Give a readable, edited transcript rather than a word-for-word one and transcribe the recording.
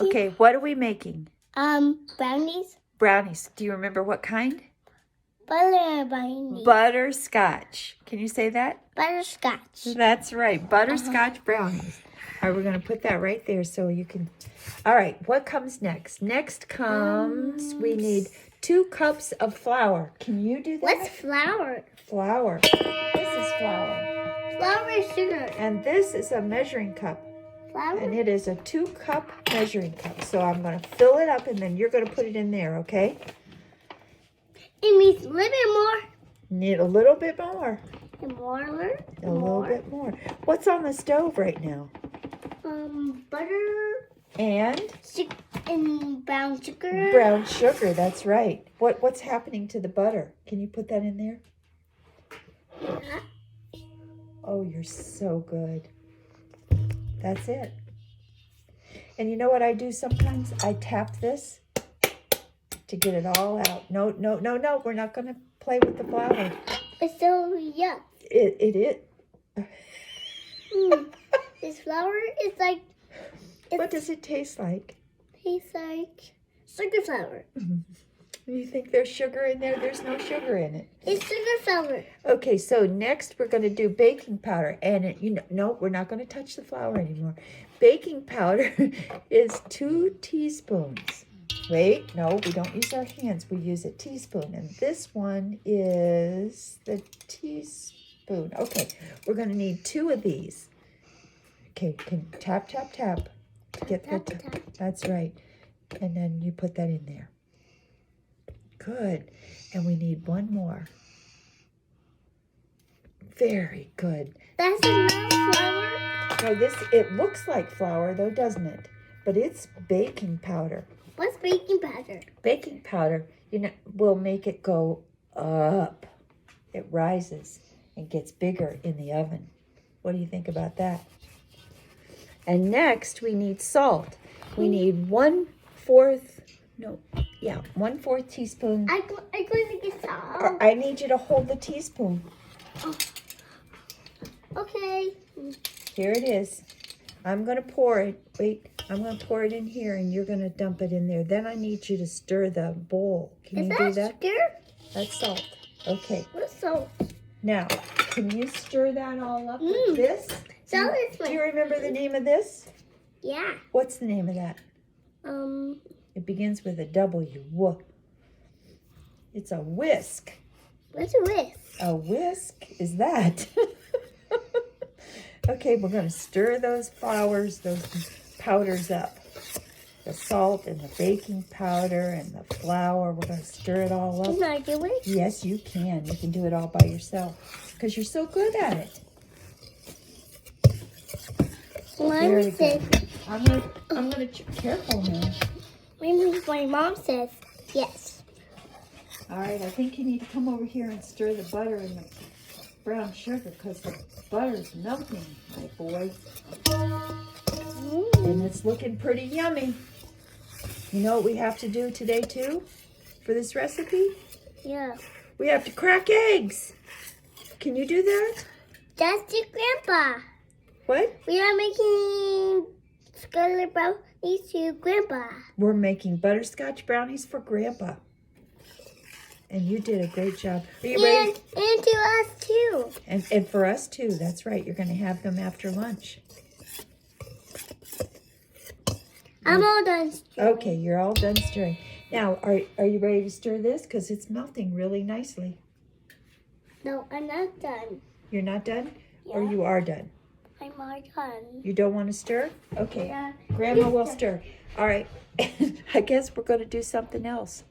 making? Okay, what are we making? Brownies. Brownies. Do you remember what kind? Butter brownies. Butterscotch. Can you say that? Butterscotch. That's right. Butterscotch brownies. All right, we're going to put that right there so you can... All right, what comes next? Next comes, we need 2 cups of flour. Can you do that? What's flour? Flour. This is flour. Flour is sugar. And this is a measuring cup. Flour? And it is a 2-cup measuring cup. So I'm going to fill it up and then you're going to put it in there, okay? It needs a little bit more. Need a little bit more. And more. A little bit more. What's on the stove right now? Butter. And And brown sugar. brown sugar, that's right. What's happening to the butter? Can you put that in there? Yeah. Oh, you're so good. That's it. And you know what I do sometimes? I tap this to get it all out. No. We're not going to play with the flour. It's so yuck. It is. This flour is like... What does it taste like? Tastes like sugar flour. You think there's sugar in there? There's no sugar in it. It's sugar flour. Okay, so next we're going to do baking powder. And, no, we're not going to touch the flour anymore. Baking powder is 2 teaspoons. Wait, no, we don't use our hands. We use a teaspoon. And this one is the teaspoon. Okay, we're going to need 2 of these. Okay, tap, tap, tap. To get Tap, the tap. That's right. And then you put that in there. Good. And we need 1 more. Very good. That's enough flour. No, it looks like flour though, doesn't it? But it's baking powder. What's baking powder? Baking powder, will make it go up. It rises and gets bigger in the oven. What do you think about that? And next we need salt. We need 1/4 teaspoon. I'm going to get salt. I need you to hold the teaspoon. Okay. Here it is. I'm going to pour it. Wait, I'm going to pour it in here and you're going to dump it in there. Then I need you to stir the bowl. Can you do that? Sugar? That's salt. Okay. What's salt? Now, can you stir that all up with this? Salt is Do you remember the name of this? Yeah. What's the name of that? It begins with a W. It's a whisk. What's a whisk? A whisk is that. Okay, we're going to stir those powders up. The salt and the baking powder and the flour. We're going to stir it all up. Can I do it? Yes, you can. You can do it all by yourself because you're so good at it. Very good. I'm gonna careful now. My mom says yes. All right, I think you need to come over here and stir the butter and the brown sugar because the butter's melting, my boy. And it's looking pretty yummy. You know what we have to do today too for this recipe? Yeah. We have to crack eggs. Can you do that? That's your grandpa. What? We are making scarlet brownies to grandpa. We're making butterscotch brownies for Grandpa. And you did a great job. Are you ready? And to us too. And for us too. That's right. You're going to have them after lunch. I'm all done stirring. Okay, you're all done stirring. Now, are you ready to stir this? Because it's melting really nicely. No, I'm not done. You're not done? Yeah. Or you are done? I'm all done. You don't want to stir? Okay. Yeah. Grandma will stir. All right. I guess we're going to do something else.